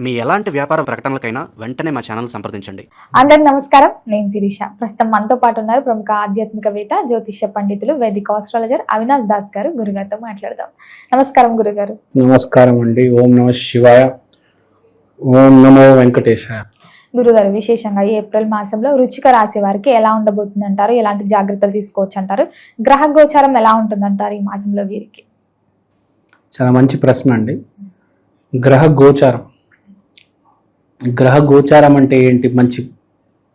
మీ ఎలాంటి వ్యాపార ప్రకటనలకైనా వెంటనే మా ఛానల్ సంప్రదించండి. అందరికి నమస్కారం, నేను శిరీష. ప్రస్తుతం మనతో పాటు ఉన్నారు ప్రముఖ ఆధ్యాత్మికవేత్త, జ్యోతిష్య పండితులు, వేదిక ఆస్ట్రాలజర్ అవినాష్ దాస్ గారు. గురుగారితో మాట్లాడదాం. నమస్కారం గురుగారు. నమస్కారం అండి. ఓం నమ శివాయ, ఓం నమో వెంకటేశాయ. గురుగారు, విశేషంగా ఈ ఏప్రిల్ మాసంలో వృశ్చిక రాశి వారికి ఎలా ఉండబోతుంది అంటారు? ఎలాంటి జాగ్రత్తలు తీసుకోవచ్చు అంటారు? గ్రహ గోచారం ఎలా ఉంటుందంటారు ఈ మాసంలో వీరికి? చాలా మంచి ప్రశ్న అండి. గ్రహ గోచారం అంటే ఏంటి? మంచి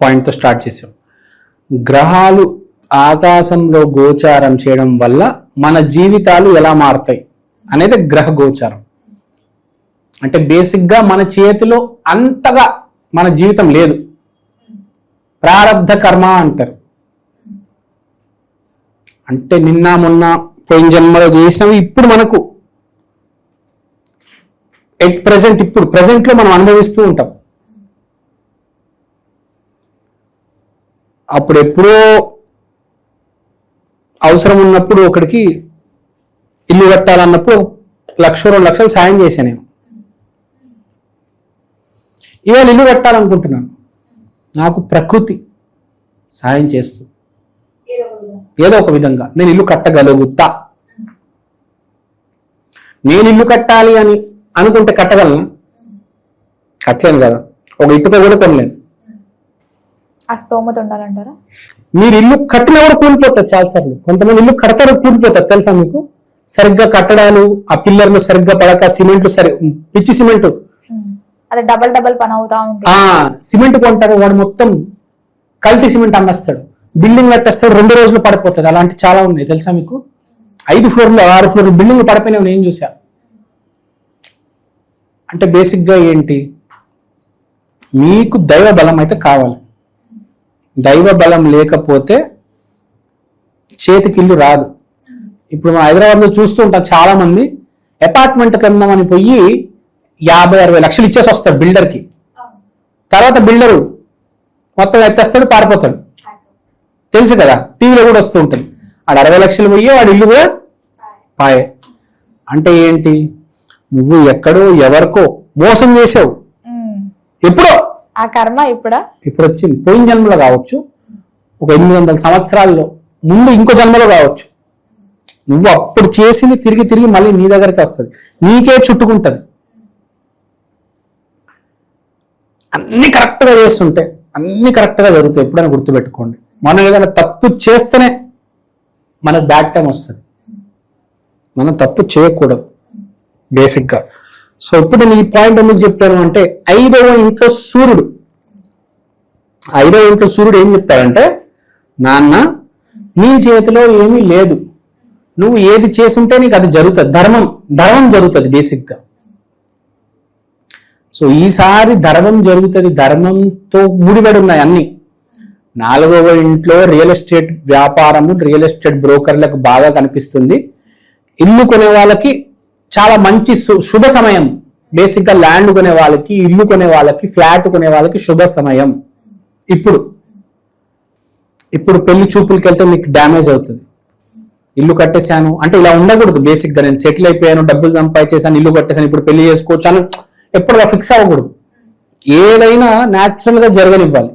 పాయింట్తో స్టార్ట్ చేసాం. గ్రహాలు ఆకాశంలో గోచారం చేయడం వల్ల మన జీవితాలు ఎలా మారుతాయి అనేది గ్రహ గోచారం. అంటే బేసిక్గా మన చేతిలో అంతగా మన జీవితం లేదు. ప్రారబ్ధ కర్మ అంటారు. అంటే నిన్న మొన్న పోయిన జన్మలో చేసినవి ఇప్పుడు మనకు ఇప్పుడు ప్రెసెంట్లో మనం అనుభవిస్తూ ఉంటాం. అప్పుడు ఎప్పుడో అవసరం ఉన్నప్పుడు ఒకడికి ఇల్లు కట్టాలన్నప్పుడు 1,00,000 2 లక్షలు సాయం చేశాను నేను. ఇవాళ ఇల్లు కట్టాలనుకుంటున్నాను. నాకు ప్రకృతి సాయం చేస్తూ ఏదో ఒక విధంగా నేను ఇల్లు కట్టగలుగుతా. నేను ఇల్లు కట్టాలి అని అనుకుంటే కట్టగలను? కట్టలేను కదా. ఒక ఇటుక కూడా కొనలేను. ఆ స్తోమత ఉండాలంటారా? మీరు ఇల్లు కట్టినా కూడా కూలిపోతారు చాలాసార్లు. కొంతమంది ఇల్లు కడతారు, కూలిపోతారు. తెలుసా మీకు? సరిగ్గా కట్టడాలు, ఆ పిల్లర్లు సరిగ్గా పడక, సిమెంట్ పిచ్చి సిమెంట్, అదే డబల్ పని అవుతా ఉంటుంది. సిమెంట్ కొంటారు, వాడు మొత్తం కల్తీ సిమెంట్ అమ్మేస్తాడు. బిల్డింగ్ కట్టేస్తాడు, 2 రోజులు పడిపోతుంది. అలాంటి చాలా ఉన్నాయి. తెలుసా మీకు? 5 ఫ్లోర్లు 6 ఫ్లోర్లు బిల్డింగ్ పడిపోయినా నేను చూసా. అంటే బేసిక్గా ఏంటి? మీకు దైవ బలం అయితే కావాలి. దైవ బలం లేకపోతే చేతికి ఇల్లు రాదు. ఇప్పుడు మన హైదరాబాద్లో చూస్తూ ఉంటాం, చాలా మంది అపార్ట్మెంట్ కొందామని పోయి 50-60 లక్షలు ఇచ్చేసి వస్తాడు బిల్డర్కి. తర్వాత బిల్డరు మొత్తం ఎత్తేస్తాడు, పారిపోతాడు. తెలుసు కదా, టీవీలో కూడా వస్తూ ఉంటుంది. వాడు 60 లక్షలు పోయి వాడు ఇల్లు కూడా పాయే. అంటే ఏంటి? నువ్వు ఎక్కడో ఎవరికో మోసం చేసావు. ఎప్పుడో ఆ కర్మ ఇప్పుడు వచ్చింది. పోయిన జన్మలో కావచ్చు, ఒక 800 సంవత్సరాల్లో ముందు ఇంకో జన్మలో కావచ్చు. నువ్వు అప్పుడు చేసింది తిరిగి తిరిగి మళ్ళీ నీ దగ్గరికి వస్తుంది, నీకే చుట్టుకుంటుంది. అన్ని కరెక్ట్గా చేస్తుంటే అన్ని కరెక్ట్గా జరుగుతాయి. ఎప్పుడైనా గుర్తుపెట్టుకోండి. మనం ఏదైనా తప్పు చేస్తేనే మనకు బ్యాడ్ టైం వస్తుంది. మనం తప్పు చేయకూడదు బేసిక్గా. సో ఇప్పుడు నేను ఈ పాయింట్ ఎందుకు చెప్పాను అంటే, 5వ ఇంట్లో సూర్యుడు ఏం చెప్తాడంటే, నాన్న నీ చేతిలో ఏమీ లేదు, నువ్వు ఏది చేసుంటే నీకు అది జరుగుతుంది. ధర్మం జరుగుతుంది బేసిక్గా. సో ఈసారి ధర్మం జరుగుతుంది. ధర్మంతో ముడిపడి ఉన్నాయి అన్ని. 4వ ఇంట్లో రియల్ ఎస్టేట్ వ్యాపారము, రియల్ ఎస్టేట్ బ్రోకర్లకు బాగా కనిపిస్తుంది. ఇల్లు కొనే వాళ్ళకి చాలా మంచి శుభ సమయం. బేసిక్గా ల్యాండ్ కొనే వాళ్ళకి, ఇల్లు కొనే వాళ్ళకి, ఫ్లాట్ కొనే వాళ్ళకి శుభ సమయం. ఇప్పుడు పెళ్లి చూపులకి వెళ్తే మీకు డ్యామేజ్ అవుతుంది. ఇల్లు కట్టేశాను అంటే ఇలా ఉండకూడదు. బేసిక్గా నేను సెటిల్ అయిపోయాను, డబ్బులు సంపాదించేసాను, ఇల్లు కట్టేశాను, ఇప్పుడు పెళ్లి చేసుకోవచ్చు అని ఎప్పుడు ఫిక్స్ అవ్వకూడదు. ఏదైనా న్యాచురల్గా జరగనివ్వాలి.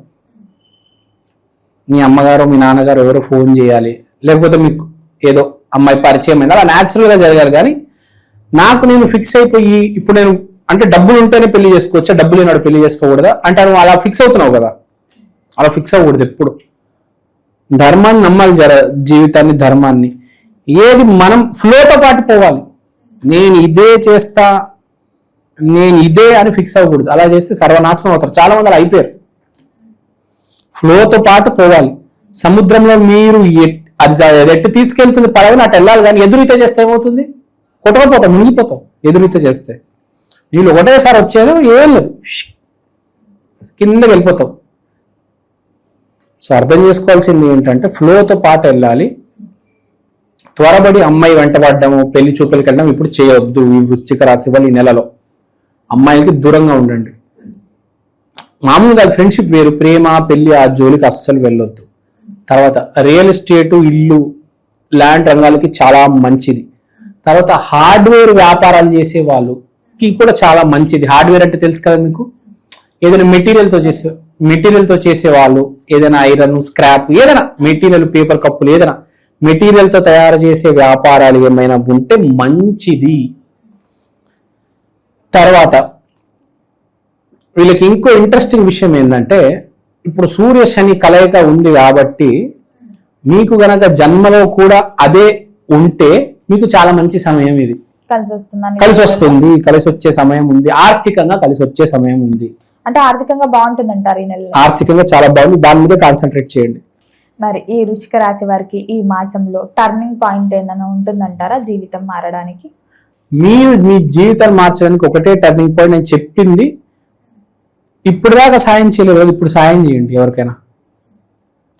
మీ అమ్మగారు మీ నాన్నగారు ఎవరో ఫోన్ చేయాలి, లేకపోతే మీకు ఏదో అమ్మాయి పరిచయం అయింది, అలా న్యాచురల్గా జరగాలి. కానీ నాకు నేను ఫిక్స్ అయిపోయి ఇప్పుడు నేను అంటే డబ్బులు ఉంటేనే పెళ్లి చేసుకోవచ్చా, డబ్బులు లేనాడు పెళ్లి చేసుకోకూడదా అంటే నువ్వు అలా ఫిక్స్ అవుతున్నావు కదా. అలా ఫిక్స్ అవ్వకూడదు. ఎప్పుడు ధర్మాన్ని నమ్మాలి, జీవితాన్ని, ధర్మాన్ని. ఏది మనం ఫ్లోతో పాటు పోవాలి. నేను ఇదే చేస్తా, నేను ఇదే అని ఫిక్స్ అవ్వకూడదు. అలా చేస్తే సర్వనాశనం అవుతారు. చాలా మంది అలా అయిపోయారు. ఫ్లోతో పాటు పోవాలి. సముద్రంలో మీరు అది ఎట్టు తీసుకెళ్తుంది పడవని అటు వెళ్ళాలి. కానీ ఎదురీత చేస్తే ఏమవుతుంది? కొట్టకపోతాం, మునిగిపోతాం. ఎదురీత చేస్తే నీళ్ళు ఒకటేసారి వచ్చేది ఏం లేదు, కిందకి వెళ్ళిపోతావు. సో అర్థం చేసుకోవాల్సింది ఏంటంటే ఫ్లోతో పాటు వెళ్ళాలి. త్వరబడి అమ్మాయి వెంటబడ్డము, పెళ్లి చూపులకి వెళ్ళడం ఇప్పుడు చేయొద్దు. ఈ వృశ్చిక రాశి వాళ్ళు ఈ నెలలో అమ్మాయిలకి దూరంగా ఉండండి. మామూలుగా ఫ్రెండ్షిప్ వేరు, ప్రేమ పెళ్లి ఆ జోలికి అస్సలు వెళ్ళొద్దు. తర్వాత రియల్ ఎస్టేటు, ఇల్లు, ల్యాండ్ రంగాలకి చాలా మంచిది. తర్వాత హార్డ్వేర్ వ్యాపారాలు చేసే వాళ్ళు, కి కూడా చాలా మంచిది. హార్డ్వేర్ అంటే తెలుసు కదా మీకు, ఏదైనా మెటీరియల్తో చేసే వాళ్ళు, ఏదైనా ఐరన్, స్క్రాప్, ఏదైనా మెటీరియల్, పేపర్ కప్పులు, ఏదైనా మెటీరియల్తో తయారు చేసే వ్యాపారాలు ఏమైనా ఉంటే మంచిది. తర్వాత వీళ్ళకి ఇంకో ఇంట్రెస్టింగ్ విషయం ఏంటంటే, ఇప్పుడు సూర్య శని కలయిక ఉంది కాబట్టి మీకు గనక జన్మలో కూడా అదే ఉంటే మీకు చాలా మంచి సమయం ఇది. కలిసి వచ్చే సమయం ఉంది, ఆర్థికంగా కలిసి వచ్చే సమయం ఉంది. అంటే ఆర్థికంగా బాగుంటుంది అంటారు ఈ నెలలో? ఆర్థికంగా చాలా బాగుంది, దాని మీద కాన్సన్ట్రేట్ చేయండి. మరి ఈ వృశ్చిక రాశి వారికి ఈ మాసంలో టర్నింగ్ పాయింట్ ఏదైనా ఉంటుందంటారా జీవితం మారడానికి? మీ జీవితాన్ని మార్చడానికి ఒకటే టర్నింగ్ పాయింట్. నేను చెప్పింది ఇప్పుడు దాకా సాయం చేయలేదు కదా, ఇప్పుడు సాయం చేయండి ఎవరికైనా.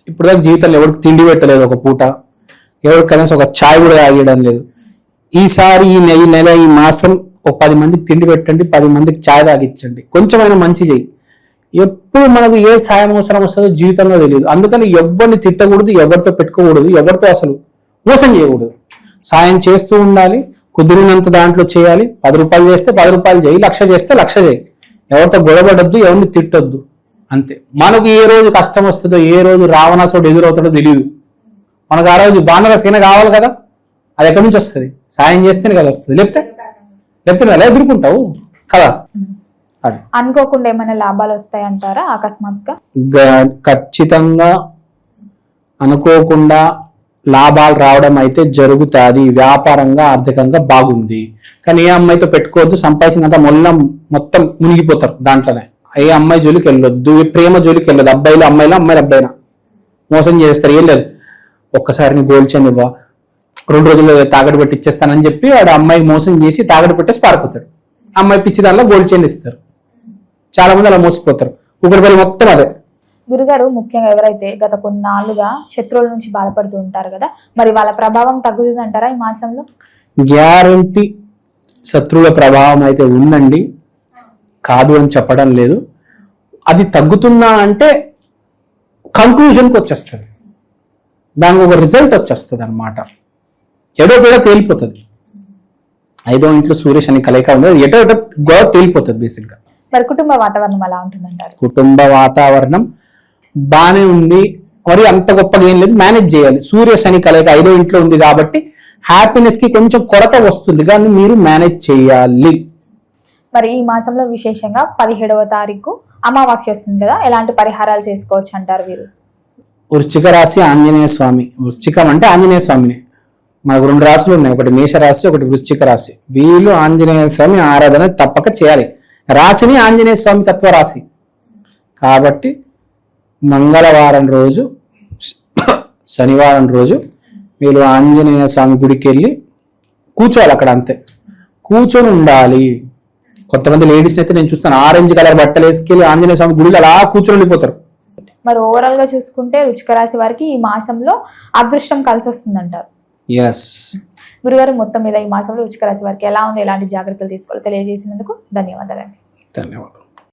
ఇప్పుడు దాకా జీవితంలో ఎవరికి తిండి పెట్టలేదు ఒక పూట, ఎవరికైనా ఒక ఛాయ్ కూడా తాగేయడం లేదు. ఈసారి ఈ నెల ఈ మాసం ఒక 10 మందికి తిండి పెట్టండి, 10 మందికి ఛాయ్ తాగించండి, కొంచెమైనా మంచి చేయి. ఎప్పుడు మనకు ఏ సాయం అవసరం వస్తుందో జీవితంలో తెలియదు. అందుకని ఎవరిని తిట్టకూడదు, ఎవరితో పెట్టుకోకూడదు, ఎవరితో అసలు మోసం చేయకూడదు. సాయం చేస్తూ ఉండాలి, కుదిరినంత దాంట్లో చేయాలి. 10 రూపాయలు చేస్తే 10 రూపాయలు చేయి, 1,00,000 చేస్తే 1,00,000 చేయి. ఎవరితో గొడవపడద్దు, ఎవరిని తిట్టొద్దు, అంతే. మనకు ఏ రోజు కష్టం వస్తుందో, ఏ రోజు రావణాసుడు ఎదురవుతాడో తెలియదు. మనకు ఆ రోజు వానరసేన కావాలి కదా, అది ఎక్కడి నుంచి వస్తుంది? సాయం చేస్తేనే కదా వస్తుంది, లేకపోతే ఎలా ఎదుర్కొంటావు కదా. అనుకోకుండా ఏమైనా లాభాలు వస్తాయంటారా అకస్మాత్తుగా? ఖచ్చితంగా అనుకోకుండా లాభాలు రావడం అయితే జరుగుతుంది. వ్యాపారంగా ఆర్థికంగా బాగుంది, కానీ ఏ అమ్మాయితో పెట్టుకోవద్దు. సంపాదించినంత మొత్తం మునిగిపోతారు దాంట్లోనే. ఏ అమ్మాయి జోలికి వెళ్ళొద్దు, ప్రేమ జోలికి వెళ్ళొద్దు. అమ్మాయిలు అమ్మాయిలు అబ్బాయినా మోసం చేస్తారు. ఏం లేదు, ఒక్కసారి నీ గోల్చని 2 రోజుల్లో తాగడి పెట్టి ఇచ్చేస్తానని చెప్పి వాడు అమ్మాయి మోసం చేసి తాగడి పెట్టేసి పారిపోతాడు. అమ్మాయి పిచ్చి దానిలో గోల్డ్ చైన్ ఇస్తారు. చాలా మంది అలా మోసపోతారు. ఒకటి మొత్తం అదే. గురుగారు, ముఖ్యంగా ఎవరైతే గత కొన్నాళ్ళుగా శత్రువుల నుంచి బాధపడుతూ ఉంటారు కదా, మరి వాళ్ళ ప్రభావం తగ్గుతుంది అంటారా ఈ మాసంలో? గ్యారంటీ శత్రువుల ప్రభావం అయితే ఉందండి, కాదు అని చెప్పడం లేదు. అది తగ్గుతున్నా అంటే కంక్లూజన్కి వచ్చేస్తుంది, దానికి ఒక రిజల్ట్ వచ్చేస్తుంది అనమాట. ఎడో కూడా తేలిపోతుంది. 5వ ఇంట్లో సూర్య శని కలయిక ఉంది, ఎటో గోడ తేలిపోతుంది బేసిక్గా. మరి కుటుంబ వాతావరణం ఎలా ఉంటుందంటారు? కుటుంబ వాతావరణం బానే ఉంది, మరి అంత గొప్పగా ఏం లేదు, మేనేజ్ చేయాలి. సూర్య శని కలయిక 5వ ఇంట్లో ఉంది కాబట్టి హ్యాపీనెస్ కి కొంచెం కొరత వస్తుంది, కానీ మీరు మేనేజ్ చేయాలి. మరి ఈ మాసంలో విశేషంగా 17వ తారీఖు అమావాస్య వస్తుంది కదా, ఎలాంటి పరిహారాలు చేసుకోవచ్చు అంటారు వీరు? వృశ్చిక రాశి ఆంజనేయ స్వామి. వృశ్చికం అంటే ఆంజనేయ స్వామిని. మనకు 2 రాశులు ఉన్నాయి, ఒకటి మేషరాశి, ఒకటి వృశ్చిక రాశి. వీళ్ళు ఆంజనేయ స్వామి ఆరాధన తప్పక చేయాలి. రాశిని ఆంజనేయ స్వామి తత్వ రాశి కాబట్టి మంగళవారం రోజు, శనివారం రోజు వీళ్ళు ఆంజనేయ స్వామి గుడికి వెళ్ళి కూర్చోవాలి. అక్కడ అంతే కూర్చొని ఉండాలి. కొంతమంది లేడీస్ అయితే నేను చూస్తాను, ఆరెంజ్ కలర్ బట్టలు వేసుకెళ్ళి ఆంజనేయ స్వామి గుడిలో అలా కూర్చొని ఉండిపోతారు. మరి ఓవరాల్ గా చూసుకుంటే వృశ్చిక రాశి వారికి ఈ మాసంలో అదృష్టం కలిసి వస్తుంది అంటారు. గురుగారు, మొత్తం మీద ఈ మాసంలో వృశ్చిక రాశి వారికి ఎలా ఉంది, ఎలాంటి జాగ్రత్తలు తీసుకోవాలో తెలియజేసినందుకు ధన్యవాదాలండి. ధన్యవాదాలు.